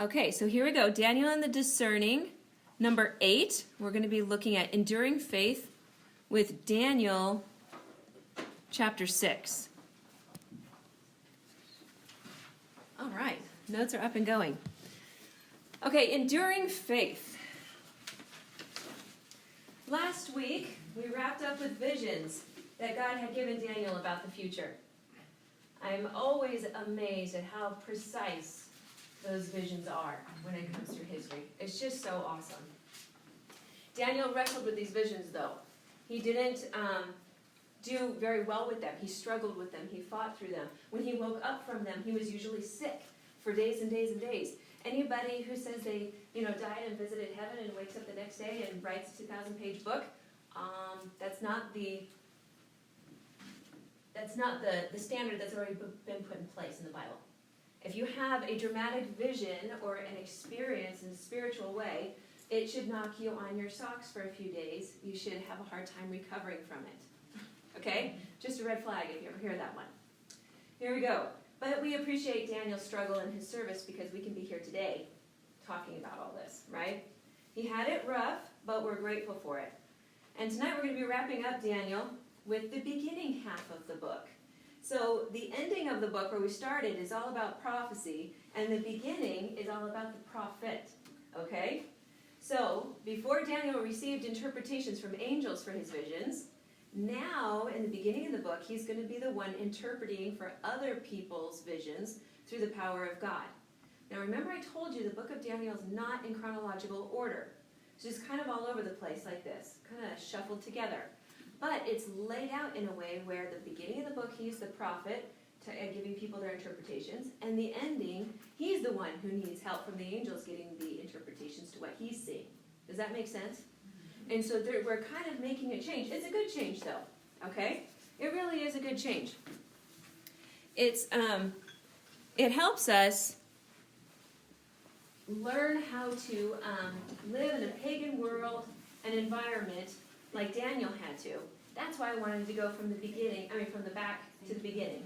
Okay, so here we go. Daniel and the Discerning, number 8. We're going to be looking at enduring faith with Daniel chapter 6. All right, notes are up and going. Okay, enduring faith. Last week, we wrapped up with visions that God had given Daniel about the future. I'm always amazed at how precise those visions are when it comes to history. It's just so awesome. Daniel wrestled with these visions, though. He didn't do very well with them. He struggled with them. He fought through them. When he woke up from them, he was usually sick for days and days and days. Anybody who says they, died and visited heaven and wakes up the next day and writes a 2,000-page book, that's not the standard that's already been put in place in the Bible. If you have a dramatic vision or an experience in a spiritual way, it should knock you on your socks for a few days. You should have a hard time recovering from it. Okay? Just a red flag if you ever hear that one. Here we go. But we appreciate Daniel's struggle and his service because we can be here today talking about all this, right? He had it rough, but we're grateful for it. And tonight we're going to be wrapping up Daniel with the beginning half of the book. So the ending of the book where we started is all about prophecy, and the beginning is all about the prophet, okay? So before Daniel received interpretations from angels for his visions, now in the beginning of the book, he's going to be the one interpreting for other people's visions through the power of God. Now remember I told you the book of Daniel is not in chronological order. It's just kind of all over the place like this, kind of shuffled together. But it's laid out in a way where the beginning of the book, he's the prophet, giving people their interpretations. And the ending, he's the one who needs help from the angels getting the interpretations to what he's seeing. Does that make sense? And so we're kind of making a change. It's a good change, though. Okay? It really is a good change. It helps us learn how to live in a pagan world, an environment, like Daniel had to. That's why I wanted to go from the back to the beginning.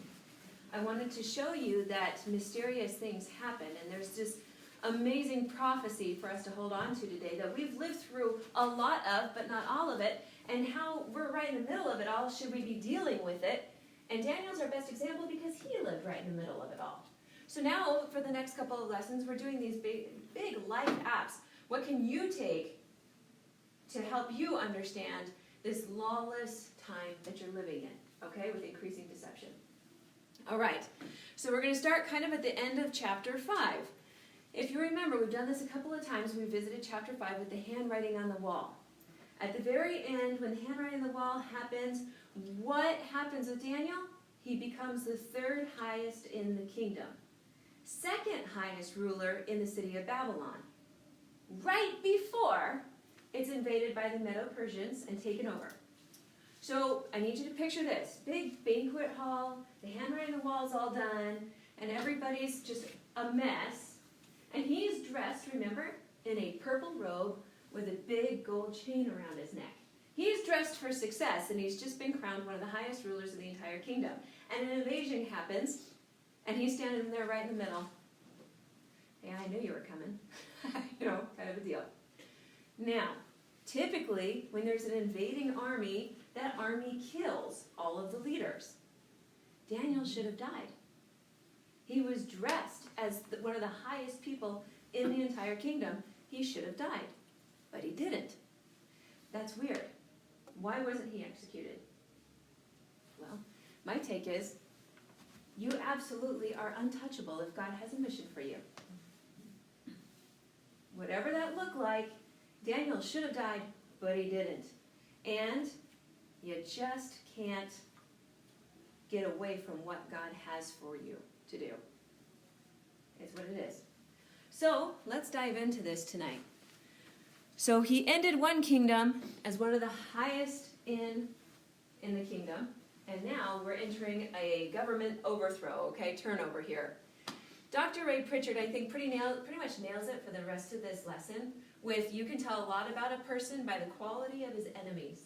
I wanted to show you that mysterious things happen, and there's this amazing prophecy for us to hold on to today that we've lived through a lot of, but not all of it, and how we're right in the middle of it all. Should we be dealing with it? And Daniel's our best example because he lived right in the middle of it all. So now, for the next couple of lessons, we're doing these big life apps. What can you take to help you understand this lawless time that you're living in, okay, with increasing deception? All right, so we're going to start kind of at the end of chapter 5. If you remember, we've done this a couple of times. We visited chapter 5 with the handwriting on the wall. At the very end, when the handwriting on the wall happens, what happens with Daniel? He becomes the third highest in the kingdom, second highest ruler in the city of Babylon, right before it's invaded by the Medo-Persians and taken over. So I need you to picture this. Big banquet hall, the handwriting on the wall is all done, and everybody's just a mess. And he's dressed, remember, in a purple robe with a big gold chain around his neck. He's dressed for success, and he's just been crowned one of the highest rulers of the entire kingdom. And an invasion happens, and he's standing there right in the middle. Yeah, I knew you were coming. Kind of a deal. Now, typically, when there's an invading army, that army kills all of the leaders. Daniel should have died. He was dressed as one of the highest people in the entire kingdom. He should have died, but he didn't. That's weird. Why wasn't he executed? Well, my take is, you absolutely are untouchable if God has a mission for you. Whatever that looked like, Daniel should have died, but he didn't. And you just can't get away from what God has for you to do. It's what it is. So let's dive into this tonight. So he ended one kingdom as one of the highest in the kingdom, and now we're entering a government overthrow, turnover here. Dr. Ray Pritchard, I think, pretty much nails it for the rest of this lesson with you can tell a lot about a person by the quality of his enemies.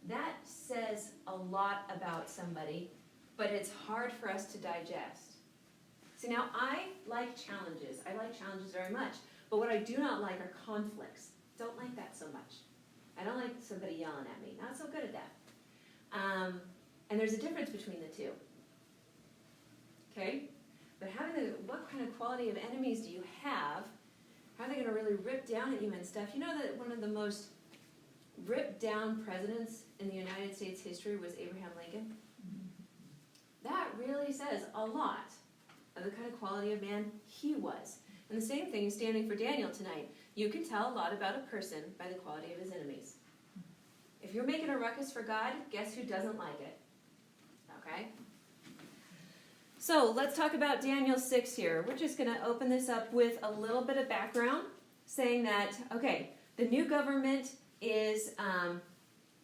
That says a lot about somebody, but it's hard for us to digest. See, now I like challenges. I like challenges very much. But what I do not like are conflicts. Don't like that so much. I don't like somebody yelling at me. Not so good at that. And there's a difference between the two. Okay? But what kind of quality of enemies do you have? How are they going to really rip down at you and stuff? You know that one of the most ripped down presidents in the United States history was Abraham Lincoln? That really says a lot of the kind of quality of man he was. And the same thing is standing for Daniel tonight. You can tell a lot about a person by the quality of his enemies. If you're making a ruckus for God, guess who doesn't like it? Okay? So let's talk about Daniel 6 here. We're just going to open this up with a little bit of background, saying that, okay, the new government is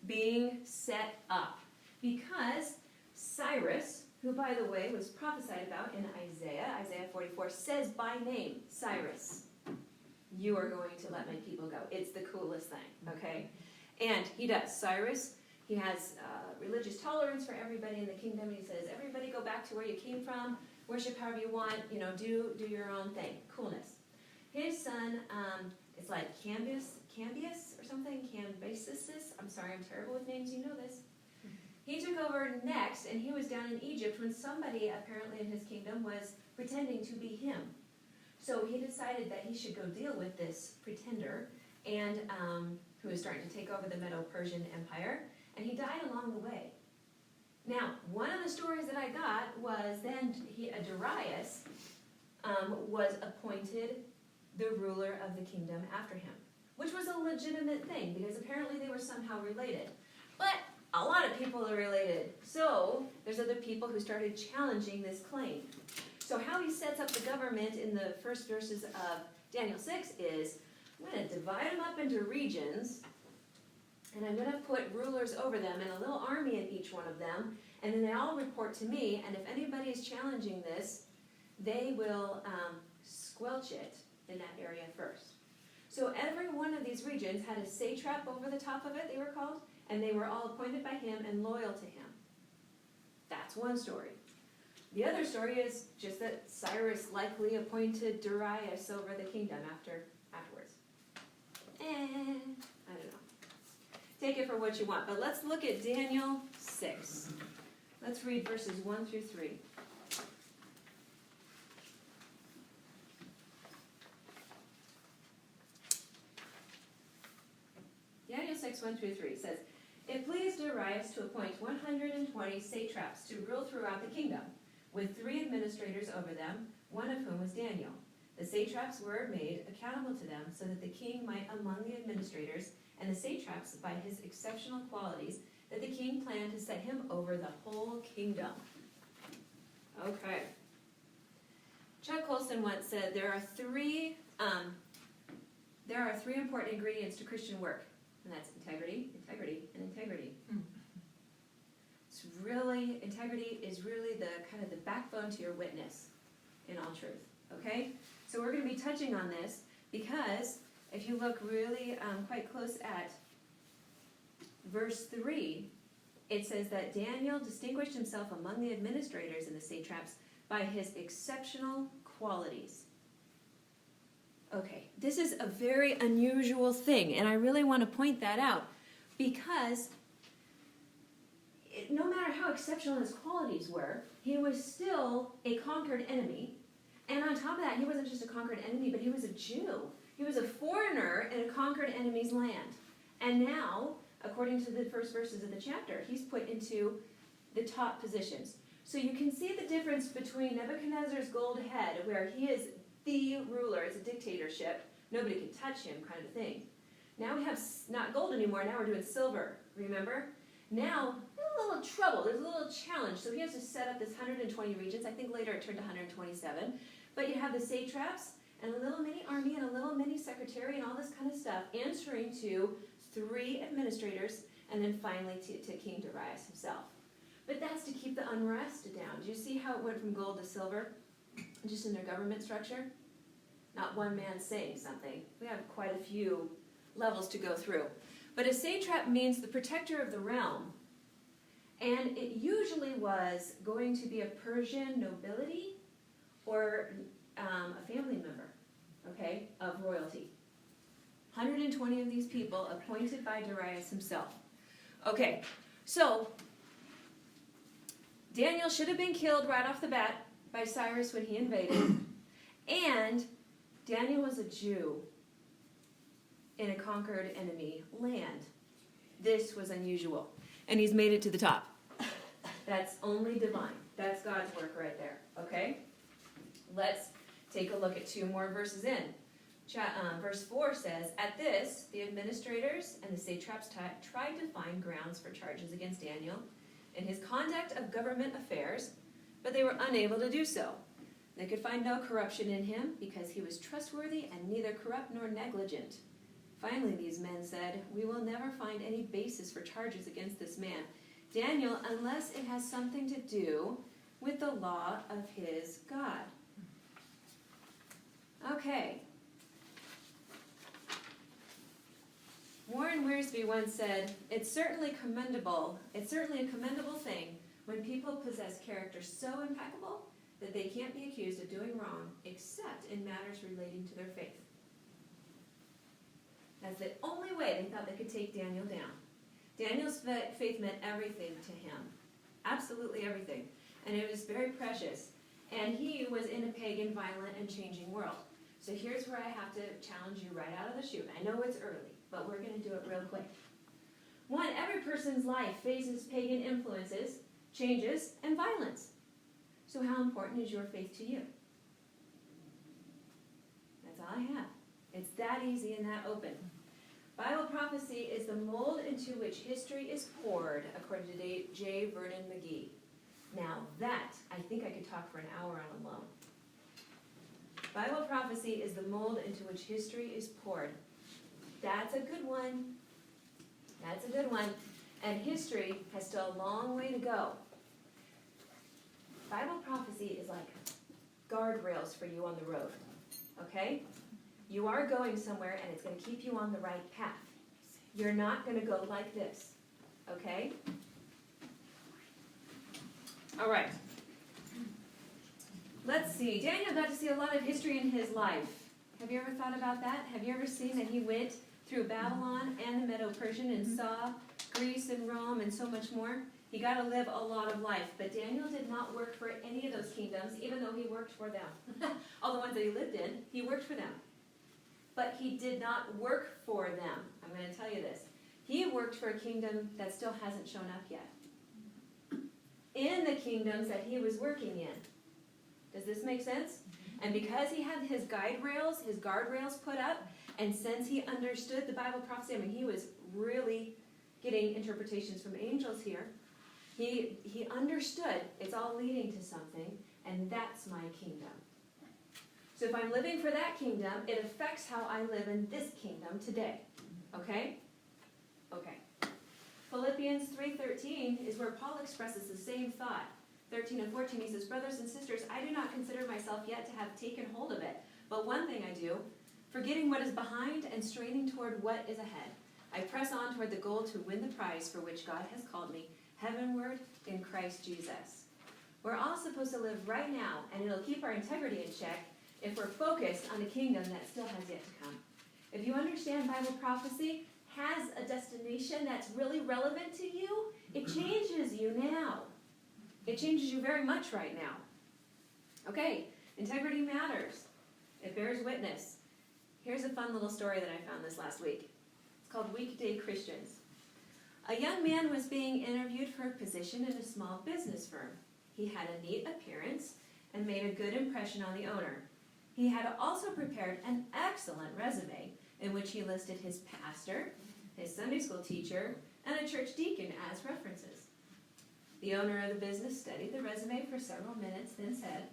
being set up because Cyrus, who, by the way, was prophesied about in Isaiah 44, says by name, Cyrus, you are going to let my people go. It's the coolest thing, okay? And he does. Cyrus, he has religious tolerance for everybody in the kingdom. He says, everybody go back to where you came from, worship however you want, do your own thing. Coolness. His son is like Cambyses or something, Cambyses. I'm sorry, I'm terrible with names, you know this. He took over next, and he was down in Egypt when somebody apparently in his kingdom was pretending to be him. So he decided that he should go deal with this pretender, and who was starting to take over the Medo-Persian Empire, and he died along the way. Now, one of the stories that I got was then Darius was appointed the ruler of the kingdom after him, which was a legitimate thing, because apparently they were somehow related. But a lot of people are related. So there's other people who started challenging this claim. So how he sets up the government in the first verses of Daniel 6 is, I'm going to divide them up into regions, and I'm going to put rulers over them and a little army in each one of them, and then they all report to me, and if anybody is challenging this, they will squelch it in that area first. So every one of these regions had a satrap over the top of it, they were called, and they were all appointed by him and loyal to him. That's one story. The other story is just that Cyrus likely appointed Darius over the kingdom afterwards. I don't know. Take it for what you want. But let's look at Daniel 6. Let's read verses 1 through 3. Daniel 6, 1 through 3 says, It pleased Darius to appoint 120 satraps to rule throughout the kingdom, with 3 administrators over them, one of whom was Daniel. The satraps were made accountable to them, so that the king might among the administrators and the satraps by his exceptional qualities, that the king planned to set him over the whole kingdom. Okay. Chuck Colson once said there are three important ingredients to Christian work, and that's integrity, and integrity. Integrity is really the kind of the backbone to your witness in all truth. Okay? So we're going to be touching on this because if you look really quite close at verse 3, it says that Daniel distinguished himself among the administrators and the satraps by his exceptional qualities. Okay, this is a very unusual thing, and I really want to point that out because no matter how exceptional his qualities were, he was still a conquered enemy. And on top of that, he wasn't just a conquered enemy, but he was a Jew. He was a foreigner in a conquered enemy's land. And now, according to the first verses of the chapter, he's put into the top positions. So you can see the difference between Nebuchadnezzar's gold head, where he is the ruler, it's a dictatorship, nobody can touch him kind of thing. Now we have not gold anymore, now we're doing silver, remember? Now, there's a little trouble, there's a little challenge. So he has to set up this 120 regions. I think later it turned to 127. But you have the satraps and a little mini army and a little mini secretary and all this kind of stuff, answering to 3 administrators, and then finally to King Darius himself. But that's to keep the unrest down. Do you see how it went from gold to silver, just in their government structure? Not one man saying something. We have quite a few levels to go through. But a satrap means the protector of the realm. And it usually was going to be a Persian nobility or a family member, okay, of royalty. 120 of these people appointed by Darius himself. Okay, so Daniel should have been killed right off the bat by Cyrus when he invaded. And Daniel was a Jew in a conquered enemy land. This was unusual. And he's made it to the top. That's only divine. That's God's work right there. Okay? Let's take a look at 2 more verses in. Verse 4 says, "At this, the administrators and the satraps tried to find grounds for charges against Daniel in his conduct of government affairs, but they were unable to do so. They could find no corruption in him because he was trustworthy and neither corrupt nor negligent. Finally, these men said, 'We will never find any basis for charges against this man, Daniel, unless it has something to do with the law of his God.'" Okay. Warren Wiersbe once said, it's certainly a commendable thing when people possess character so impeccable that they can't be accused of doing wrong except in matters relating to their faith. That's the only way they thought they could take Daniel down. Daniel's faith meant everything to him. Absolutely everything. And it was very precious. And he was in a pagan, violent, and changing world. So here's where I have to challenge you right out of the chute. I know it's early, but we're going to do it real quick. 1, every person's life faces pagan influences, changes, and violence. So how important is your faith to you? That's all I have. It's that easy and that open. Bible prophecy is the mold into which history is poured, according to J. Vernon McGee. Now that, I think I could talk for an hour on alone. Bible prophecy is the mold into which history is poured. That's a good one. That's a good one. And history has still a long way to go. Bible prophecy is like guardrails for you on the road. Okay? You are going somewhere and it's going to keep you on the right path. You're not going to go like this. Okay? All right. Let's see. Daniel got to see a lot of history in his life. Have you ever thought about that? Have you ever seen that he went through Babylon and the Medo-Persian and saw Greece and Rome and so much more? He got to live a lot of life. But Daniel did not work for any of those kingdoms, even though he worked for them. All the ones that he lived in, he worked for them. But he did not work for them. I'm going to tell you this. He worked for a kingdom that still hasn't shown up yet. In the kingdoms that he was working in. Does this make sense? And because he had his guardrails put up, and since he understood the Bible prophecy, I mean, he was really getting interpretations from angels here. He understood it's all leading to something, and that's my kingdom. So if I'm living for that kingdom, it affects how I live in this kingdom today. Okay? Okay. Philippians 3:13 is where Paul expresses the same thought. 13 and 14, he says, "Brothers and sisters, I do not consider myself yet to have taken hold of it. But one thing I do, forgetting what is behind and straining toward what is ahead, I press on toward the goal to win the prize for which God has called me heavenward in Christ Jesus." We're all supposed to live right now, and it'll keep our integrity in check if we're focused on a kingdom that still has yet to come. If you understand Bible prophecy has a destination that's really relevant to you, it changes you now. It changes you very much right now. Okay, integrity matters. It bears witness. Here's a fun little story that I found this last week. It's called Weekday Christians. A young man was being interviewed for a position in a small business firm. He had a neat appearance and made a good impression on the owner. He had also prepared an excellent resume in which he listed his pastor, his Sunday school teacher, and a church deacon as references. The owner of the business studied the resume for several minutes, then said,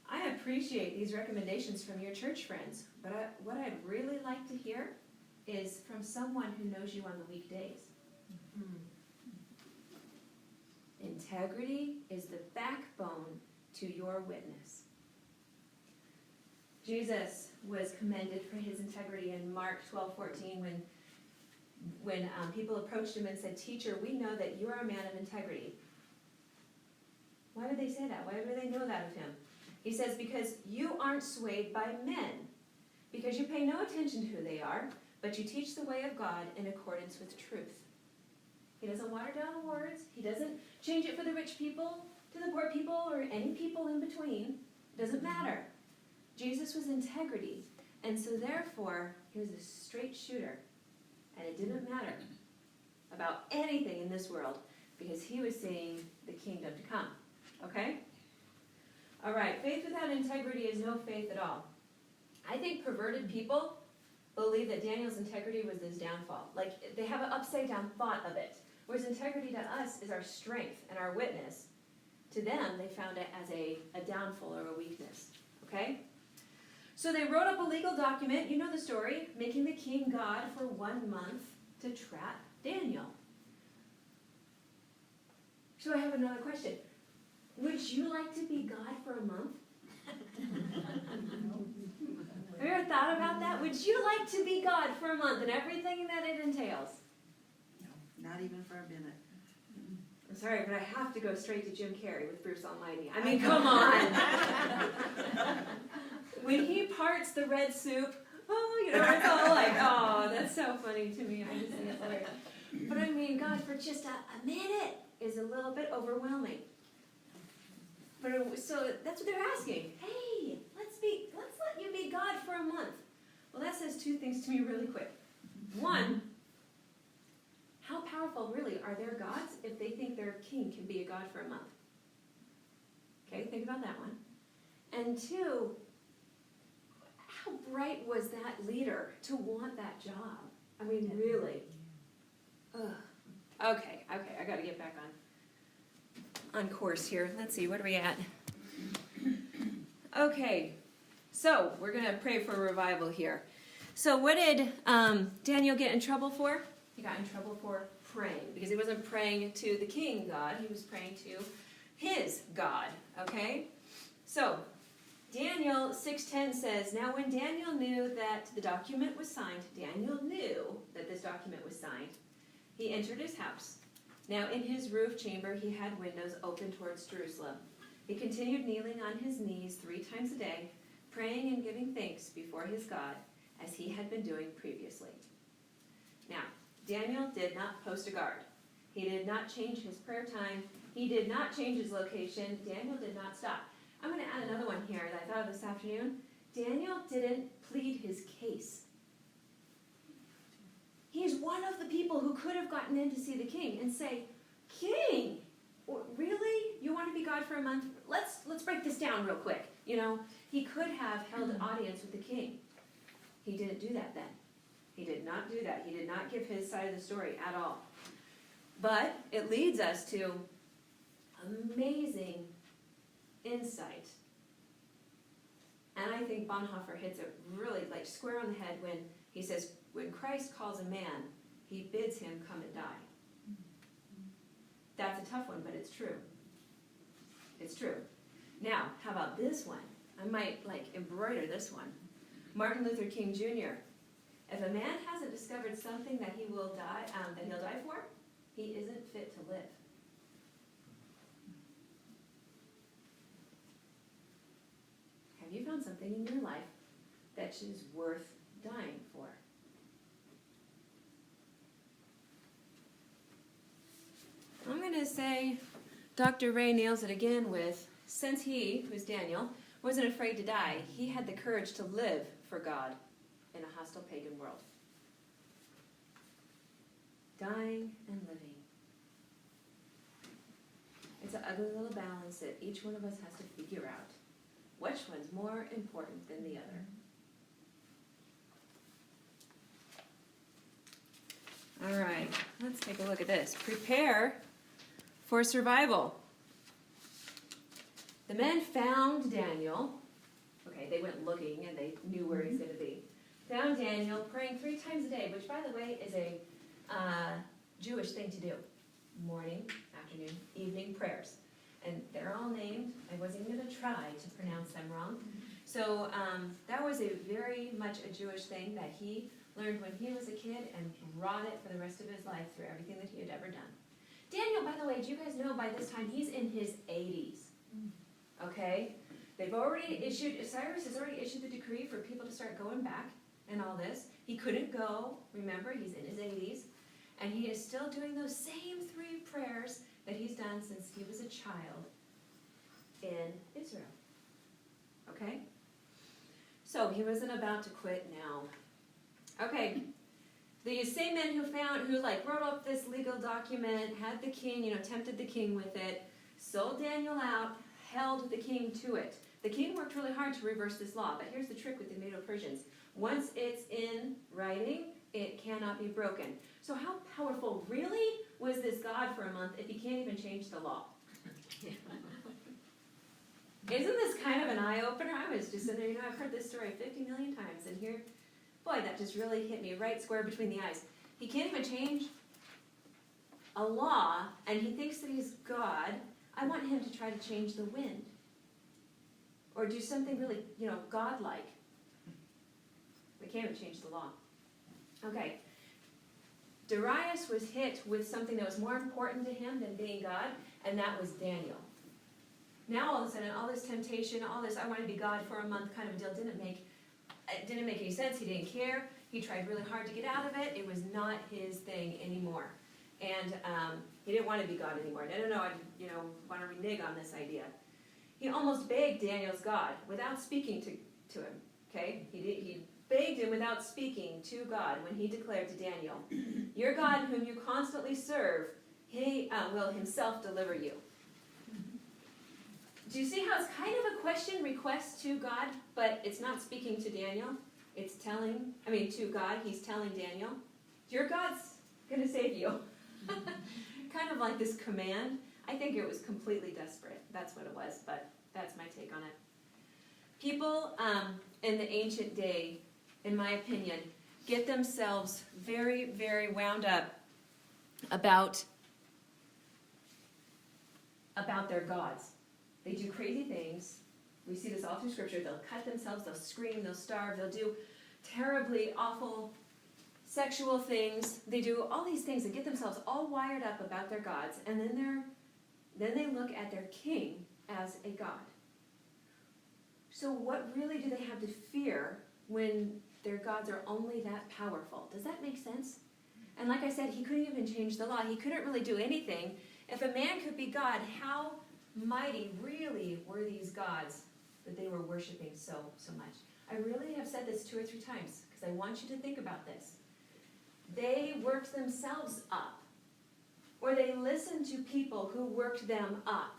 "I appreciate these recommendations from your church friends, but what I'd really like to hear is from someone who knows you on the weekdays." Mm-hmm. Integrity is the backbone to your witness. Jesus was commended for his integrity in Mark 12:14 when people approached him and said, "Teacher, we know that you are a man of integrity." Why would they say that? Why would they know that of him? He says, because you aren't swayed by men, because you pay no attention to who they are, but you teach the way of God in accordance with truth. He doesn't water down the words. He doesn't change it for the rich people, to the poor people, or any people in between. It doesn't matter. Jesus was integrity, and so therefore, he was a straight shooter. And it didn't matter about anything in this world, because he was seeing the kingdom to come. Okay? All right, faith without integrity is no faith at all. I think perverted people believe that Daniel's integrity was his downfall. Like, they have an upside-down thought of it. Whereas integrity to us is our strength and our witness. To them, they found it as a downfall or a weakness. Okay? So they wrote up a legal document, you know the story, making the king God for 1 month to trap Daniel. So I have another question. Would you like to be God for a month? Have you ever thought about that? Would you like to be God for a month and everything that it entails? No, not even for a minute. I'm sorry, but I have to go straight to Jim Carrey with Bruce Almighty. I mean, come on. When he parts the red soup, it's all like, oh, that's so funny to me. I just think it's hilarious. But I mean, God, for just a minute is a little bit overwhelming. But so that's what they're asking. Hey, let's let you be God for a month. Well, that says two things to me really quick. One, how powerful really are their gods if they think their king can be a god for a month? Okay, think about that one. And two, how bright was that leader to want that job? I mean, really. Ugh. Okay, I got to get back on course here. Let's see, what are we at? Okay, so we're going to pray for revival here. So what did Daniel get in trouble for? He got in trouble for praying, because he wasn't praying to the king God, he was praying to his God, okay? So, Daniel 6:10 says, now when Daniel knew that the document was signed, Daniel knew that this document was signed, he entered his house. Now in his roof chamber he had windows open towards Jerusalem. He continued kneeling on his knees 3 times a day, praying and giving thanks before his God, as he had been doing previously. Now, Daniel did not post a guard. He did not change his prayer time. He did not change his location. Daniel did not stop. I'm going to add another one here that I thought of this afternoon. Daniel didn't plead his case. He's one of the people who could have gotten in to see the king and say, King, really? You want to be God for a month? Let's break this down real quick. He could have held an audience with the king. He didn't do that then. He did not do that. He did not give his side of the story at all. But it leads us to amazing insight. And I think Bonhoeffer hits it really square on the head when he says, when Christ calls a man, he bids him come and die. That's a tough one, but it's true. It's true. Now, how about this one? I might embroider this one. Martin Luther King Jr. If a man hasn't discovered something that he will die, that he'll die for, he isn't fit to live. Have you found something in your life that is worth dying for? I'm going to say Dr. Ray nails it again with, since he, who's Daniel, wasn't afraid to die, he had the courage to live for God in a hostile pagan world. Dying and living. It's an ugly little balance that each one of us has to figure out. Which one's more important than the other? All right, let's take a look at this. Prepare for survival. The men found Daniel. Okay, they went looking and they knew where he's going to be. Found Daniel praying 3 times a day, which, by the way, is a Jewish thing to do. Morning, afternoon, evening prayers. And they're all named. I wasn't going to try to pronounce them wrong. So that was a very much a Jewish thing that he learned when he was a kid and brought it for the rest of his life through everything that he had ever done. Daniel, by the way, do you guys know by this time he's in his 80s? Okay? Cyrus has already issued the decree for people to start going back and all this. He couldn't go, remember, he's in his 80s, and he is still doing those same 3 prayers that he's done since he was a child in Israel. Okay? So he wasn't about to quit now. Okay. The same men who wrote up this legal document, had the king, tempted the king with it, sold Daniel out, held the king to it. The king worked really hard to reverse this law, but here's the trick with the Medo-Persians. Once it's in writing, it cannot be broken. So how powerful really was this God for a month if he can't even change the law? Isn't this kind of an eye-opener? I was just sitting there, I've heard this story 50 million times, and here, boy, that just really hit me right square between the eyes. He can't even change a law, and he thinks that he's God. I want him to try to change the wind. Or do something really, godlike. We can't even change the law. Okay. Darius was hit with something that was more important to him than being God, and that was Daniel. Now all of a sudden, all this temptation, all this I want to be God for a month kind of deal didn't make any sense. He didn't care. He tried really hard to get out of it. It was not his thing anymore. And he didn't want to be God anymore. No, I want to renege on this idea. He almost begged Daniel's God without speaking to him. Okay? He begged him without speaking to God when he declared to Daniel, your God whom you constantly serve, he will himself deliver you. Do you see how it's kind of a question request to God, but it's not speaking to Daniel? It's to God, he's telling Daniel, your God's going to save you. Kind of like this command. I think it was completely desperate. That's what it was, but that's my take on it. People in the ancient day, in my opinion, get themselves very, very wound up about their gods. They do crazy things. We see this all through Scripture. They'll cut themselves, they'll scream, they'll starve, they'll do terribly awful sexual things. They do all these things and get themselves all wired up about their gods, and then they look at their king as a god. So what really do they have to fear when their gods are only that powerful? Does that make sense? And like I said, he couldn't even change the law. He couldn't really do anything. If a man could be God, how mighty really were these gods that they were worshiping so much? I really have said this 2 or 3 times because I want you to think about this. They worked themselves up, or they listened to people who worked them up.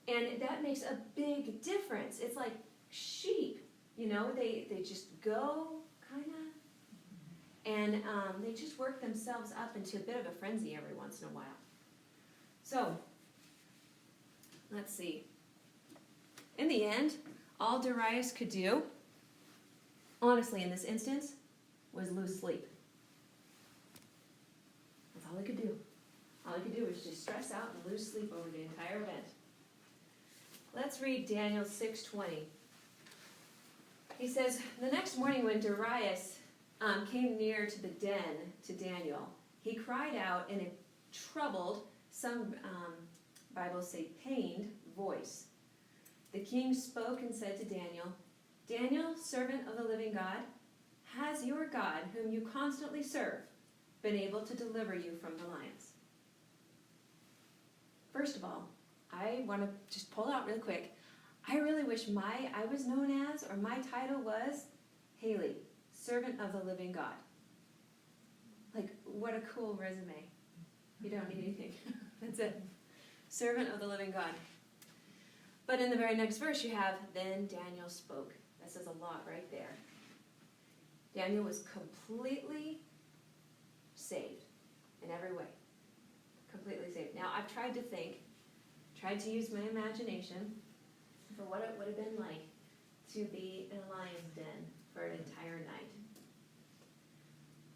And that makes a big difference. It's like sheep, they just go, kind of, and they just work themselves up into a bit of a frenzy every once in a while. So, let's see. In the end, all Darius could do, honestly, in this instance, was lose sleep. That's all he could do. All he could do was just stress out and lose sleep over the entire event. Let's read Daniel 6:20. He says, the next morning when Darius came near to the den to Daniel, he cried out in a troubled, some Bibles say pained, voice. The king spoke and said to Daniel, Daniel, servant of the living God, has your God, whom you constantly serve, been able to deliver you from the lions? First of all, I want to just pull out real quick. I really wish I was known as, or my title was, Haley, servant of the living God. Like, what a cool resume. You don't need anything. That's it. Servant of the living God. But in the very next verse you have, then Daniel spoke. That says a lot right there. Daniel was completely saved in every way. Completely saved. Now, I've tried to use my imagination for what it would have been like to be in a lion's den for an entire night.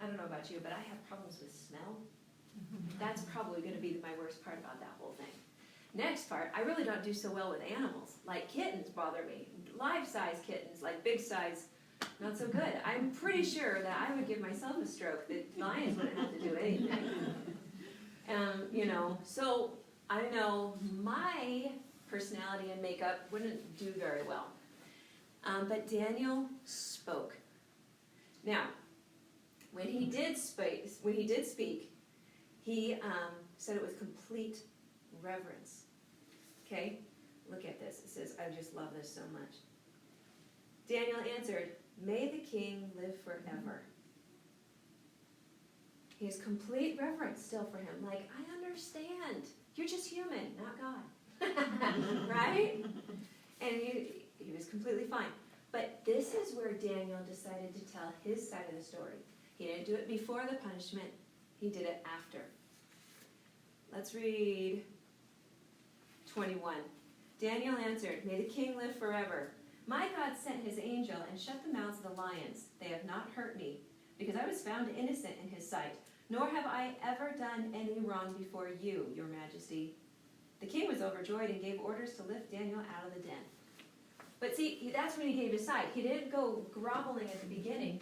I don't know about you, but I have problems with smell. That's probably going to be my worst part about that whole thing. Next part, I really don't do so well with animals. Like kittens bother me. Life-size kittens, like big size, not so good. I'm pretty sure that I would give myself a stroke, that lions wouldn't have to do anything. So I know my personality and makeup wouldn't do very well. But Daniel spoke. Now, when he did speak, he said it with complete reverence. Okay? Look at this. It says, I just love this so much. Daniel answered, "May the king live forever." He has complete reverence still for him. Like, I understand. You're just human, not God. Right? And he was completely fine. But this is where Daniel decided to tell his side of the story. He didn't do it before the punishment. He did it after. Let's read 21. Daniel answered, "May the king live forever. My God sent his angel and shut the mouths of the lions. They have not hurt me, because I was found innocent in his sight, nor have I ever done any wrong before you, your majesty." The king was overjoyed and gave orders to lift Daniel out of the den. But see, that's when he gave his side. He didn't go groveling at the beginning.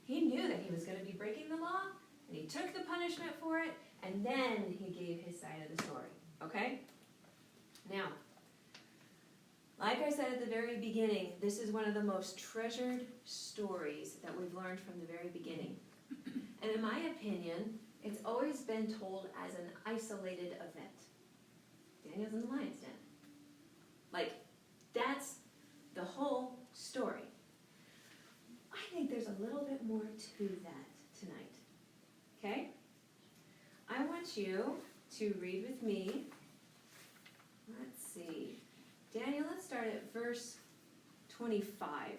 He knew that he was going to be breaking the law, and he took the punishment for it, and then he gave his side of the story. Okay? Now, like I said at the very beginning, this is one of the most treasured stories that we've learned from the very beginning. And in my opinion, it's always been told as an isolated event. Daniel's in the lion's den. Like, that's the whole story. I think there's a little bit more to that tonight. Okay? I want you to read with me. Let's see. Daniel, let's start at verse 25.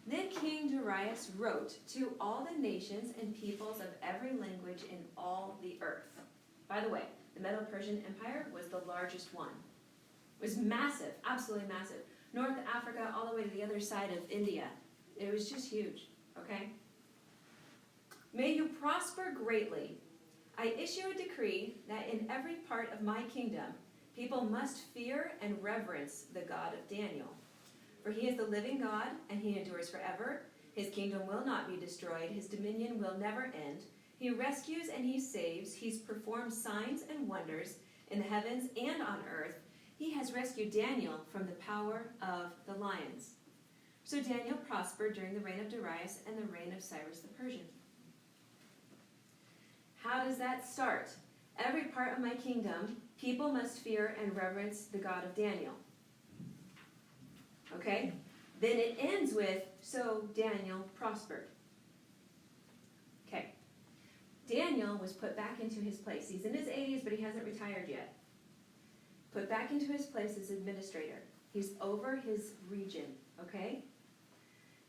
Then King Darius wrote to all the nations and peoples of every language in all the earth. By the way, the Medo-Persian Empire was the largest one. It was massive, absolutely massive. North Africa, all the way to the other side of India. It was just huge, okay? May you prosper greatly. I issue a decree that in every part of my kingdom, people must fear and reverence the God of Daniel. For he is the living God, and he endures forever. His kingdom will not be destroyed. His dominion will never end. He rescues and he saves. He's performed signs and wonders in the heavens and on earth. He has rescued Daniel from the power of the lions. So Daniel prospered during the reign of Darius and the reign of Cyrus the Persian. How does that start? Every part of my kingdom, people must fear and reverence the God of Daniel. Okay? Then it ends with, so Daniel prospered. Okay. Daniel was put back into his place. He's in his 80s, but he hasn't retired yet. Put back into his place as administrator. He's over his region, okay?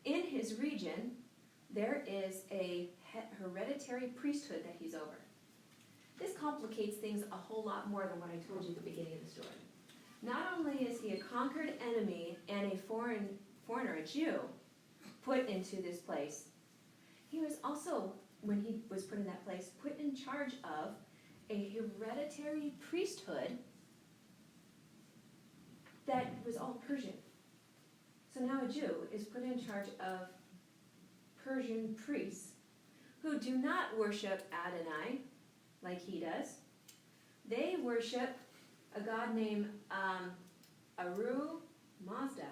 In his region, there is a hereditary priesthood that he's over. This complicates things a whole lot more than what I told you at the beginning of the story. Not only is he a conquered enemy and a foreigner, a Jew, put into this place, he was also, when he was put in that place, put in charge of a hereditary priesthood that was all Persian. So now a Jew is put in charge of Persian priests who do not worship Adonai like he does. They worship a god named Aru Mazda.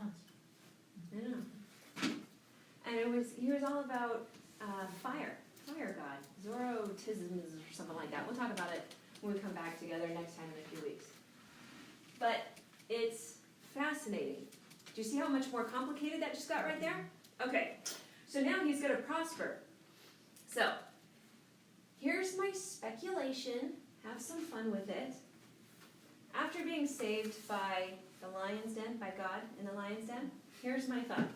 I don't know. And he was all about fire god, Zoroastrianism or something like that. We'll talk about it when we come back together next time in a few weeks. But it's fascinating. Do you see how much more complicated that just got right there? Okay, so now he's going to prosper. So, here's my speculation. Have some fun with it. After being saved by the lion's den, by God in the lion's den, here's my thought.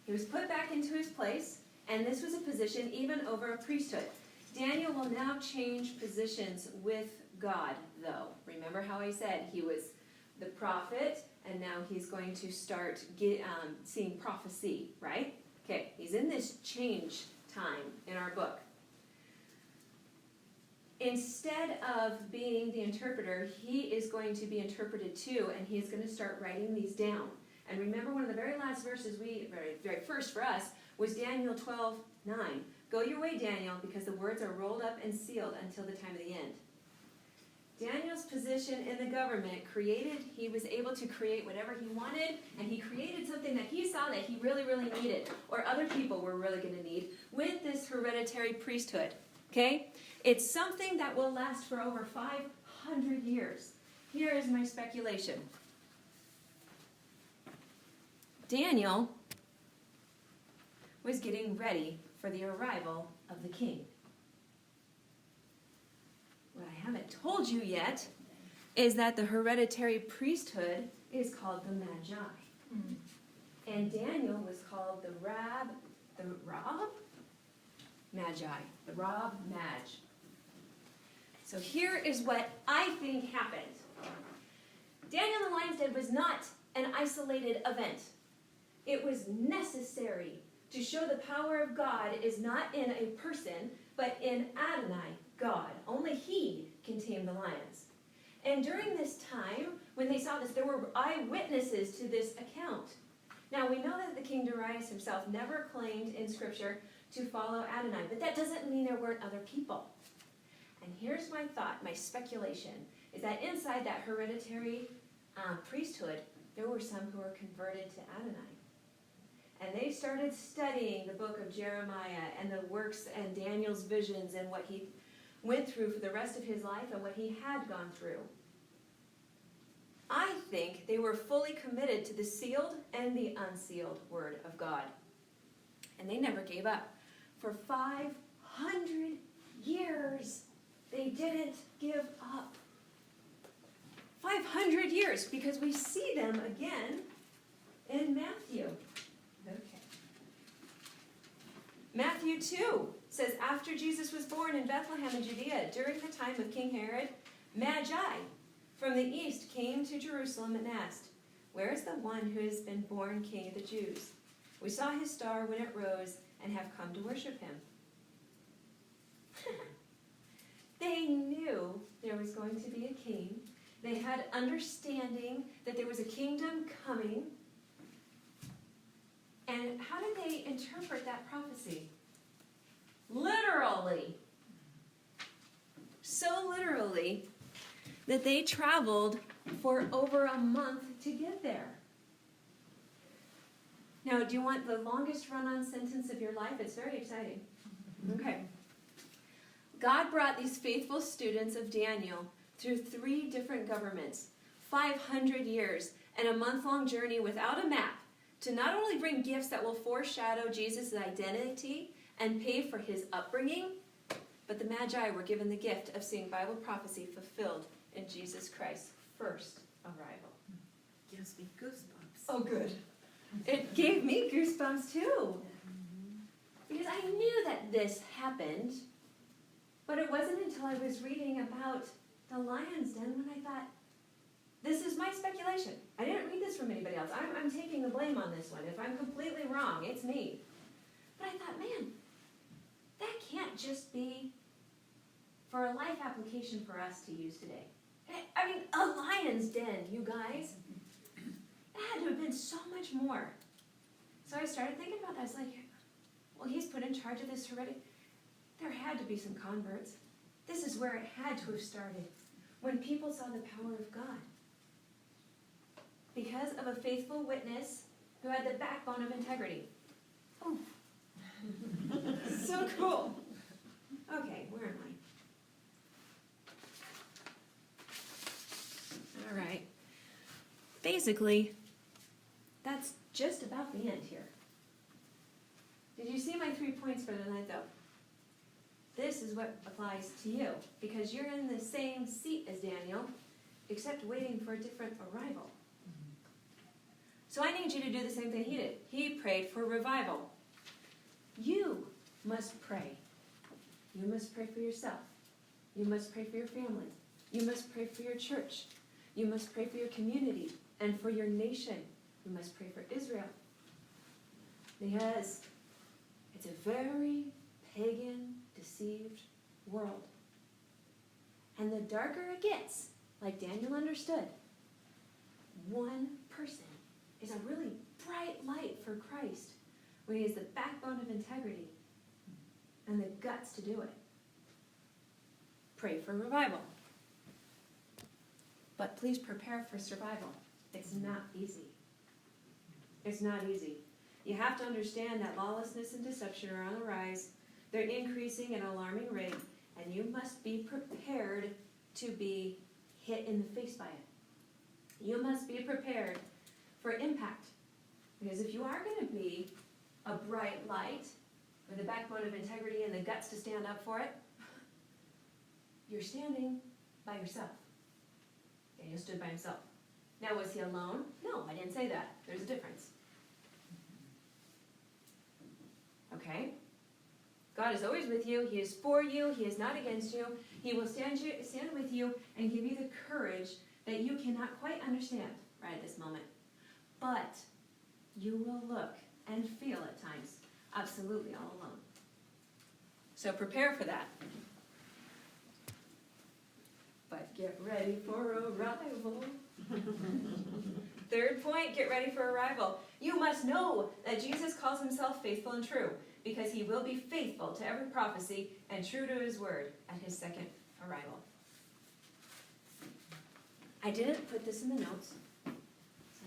He was put back into his place, and this was a position even over a priesthood. Daniel will now change positions with God, though. Remember how I said he was the prophet, and now he's going to start seeing prophecy, right? Okay, he's in this change time in our book. Instead of being the interpreter, he is going to be interpreted too, and he's going to start writing these down. And remember, one of the very last verses very first for us, was Daniel 12:9. Go your way, Daniel, because the words are rolled up and sealed until the time of the end. Daniel's position in the government he was able to create whatever he wanted, and he created something that he saw that he really, really needed, or other people were really going to need, with this hereditary priesthood. Okay? It's something that will last for over 500 years. Here is my speculation. Daniel was getting ready for the arrival of the king. What I haven't told you yet is that the hereditary priesthood is called the Magi. And Daniel was called the Rab Magi. The Rab Maj. So here is what I think happened. Daniel in the lion's den was not an isolated event. It was necessary to show the power of God is not in a person, but in Adonai, God. Only he can tame the lions. And during this time, when they saw this, there were eyewitnesses to this account. Now, we know that the king Darius himself never claimed in Scripture to follow Adonai, but that doesn't mean there weren't other people. And here's my thought, my speculation, is that inside that hereditary priesthood, there were some who were converted to Adonai. And they started studying the book of Jeremiah and the works and Daniel's visions and what he went through for the rest of his life and what he had gone through. I think they were fully committed to the sealed and the unsealed word of God. And they never gave up. For 500 years, they didn't give up. 500 years, because we see them again in Matthew. Okay. Matthew 2 says, after Jesus was born in Bethlehem in Judea, during the time of King Herod, Magi from the east came to Jerusalem and asked, where is the one who has been born King of the Jews? We saw his star when it rose and have come to worship him. They knew there was going to be a king. They had understanding that there was a kingdom coming. And how did they interpret that prophecy? Literally. So literally that they traveled for over a month to get there. Now, do you want the longest run-on sentence of your life? It's very exciting. Okay. God brought these faithful students of Daniel through 3 different governments, 500 years, and a month-long journey without a map to not only bring gifts that will foreshadow Jesus' identity and pay for his upbringing, but the Magi were given the gift of seeing Bible prophecy fulfilled in Jesus Christ's first arrival. Gives me goosebumps. Oh, good. It gave me goosebumps too. Because I knew that this happened, but it wasn't until I was reading about the lion's den when I thought, this is my speculation. I didn't read this from anybody else. I'm taking the blame on this one. If I'm completely wrong, it's me. But I thought, man, that can't just be for a life application for us to use today. I mean, a lion's den, you guys. It had to have been so much more. So I started thinking about that. I was like, well, he's put in charge of this already. There had to be some converts. This is where it had to have started, when people saw the power of God. Because of a faithful witness who had the backbone of integrity. Oh. So cool. Okay, where am I? All right. Basically, that's just about the end here. Did you see my 3 points for tonight, though? This is what applies to you, because you're in the same seat as Daniel, except waiting for a different arrival. So I need you to do the same thing he did. He prayed for revival. You must pray. You must pray for yourself. You must pray for your family. You must pray for your church. You must pray for your community and for your nation. You must pray for Israel. Because it's a very pagan, deceived world. And the darker it gets, like Daniel understood, one person is a really bright light for Christ when he has the backbone of integrity and the guts to do it. Pray for revival. But please prepare for survival. It's not easy. It's not easy. You have to understand that lawlessness and deception are on the rise. They're increasing at an alarming rate, and you must be prepared to be hit in the face by it. You must be prepared for impact. Because if you are going to be a bright light with a backbone of integrity and the guts to stand up for it, you're standing by yourself. Daniel stood by himself. Now, was he alone? No, I didn't say that. There's a difference. Okay? God is always with you. He is for you. He is not against you. He will stand with you and give you the courage that you cannot quite understand right at this moment. But you will look and feel at times absolutely all alone. So prepare for that. But get ready for arrival. Third point, get ready for arrival. You must know that Jesus calls himself faithful and true, because he will be faithful to every prophecy and true to his word at his second arrival. I didn't put this in the notes. So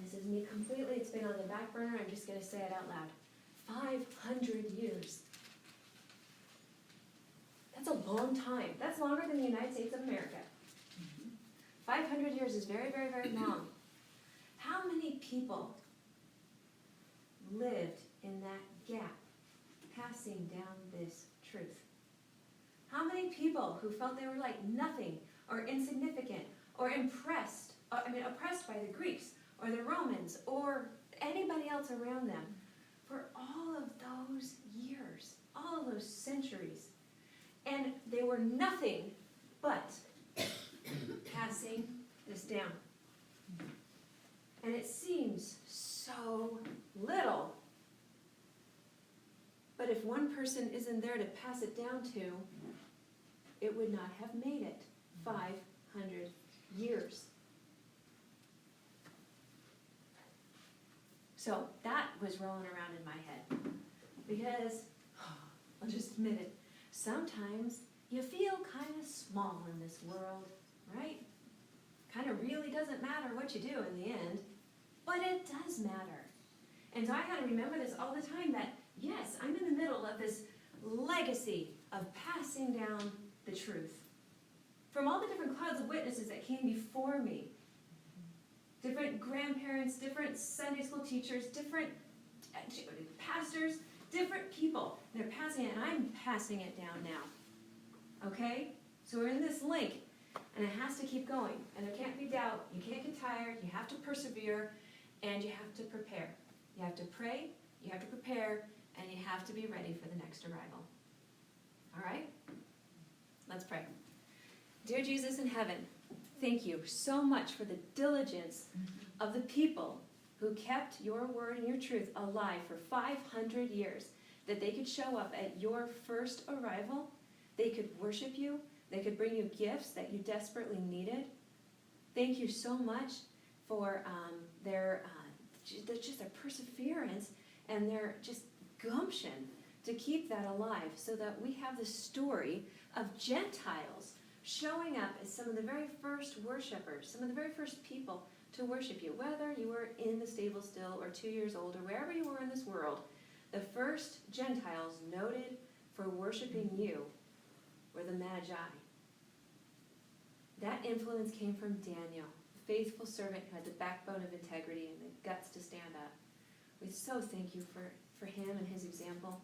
this is me completely. It's been on the back burner. I'm just going to say it out loud. 500 years. That's a long time. That's longer than the United States of America. 500 years is very, very, very long. How many people lived in that gap, passing down this truth? How many people who felt they were like nothing or insignificant or oppressed by the Greeks or the Romans or anybody else around them for all of those years, all of those centuries? And they were nothing but passing this down. And it seems so little. But if one person isn't there to pass it down to, it would not have made it 500 years. So that was rolling around in my head. Because, I'll just admit it, sometimes you feel kind of small in this world, right? Kind of really doesn't matter what you do in the end, but it does matter. And so I had to remember this all the time, that yes, I'm in the middle of this legacy of passing down the truth. From all the different clouds of witnesses that came before me, different grandparents, different Sunday school teachers, different pastors, different people, they're passing it, and I'm passing it down now. Okay? So we're in this link. And it has to keep going. And there can't be doubt. You can't get tired. You have to persevere. And you have to prepare. You have to pray. You have to prepare. And you have to be ready for the next arrival. All right? Let's pray. Dear Jesus in heaven, thank you so much for the diligence of the people who kept your word and your truth alive for 500 years, that they could show up at your first arrival. They could worship you. They could bring you gifts that you desperately needed. Thank you so much for their perseverance and their just gumption to keep that alive, so that we have the story of Gentiles showing up as some of the very first worshipers, some of the very first people to worship you. Whether you were in the stable still or 2 years old or wherever you were in this world, the first Gentiles noted for worshiping you were the Magi. That influence came from Daniel, the faithful servant who had the backbone of integrity and the guts to stand up. We so thank you for him and his example.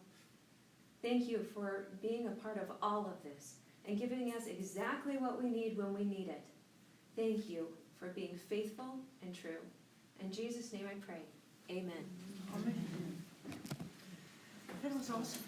Thank you for being a part of all of this and giving us exactly what we need when we need it. Thank you for being faithful and true. In Jesus' name I pray. Amen. Amen. That was awesome.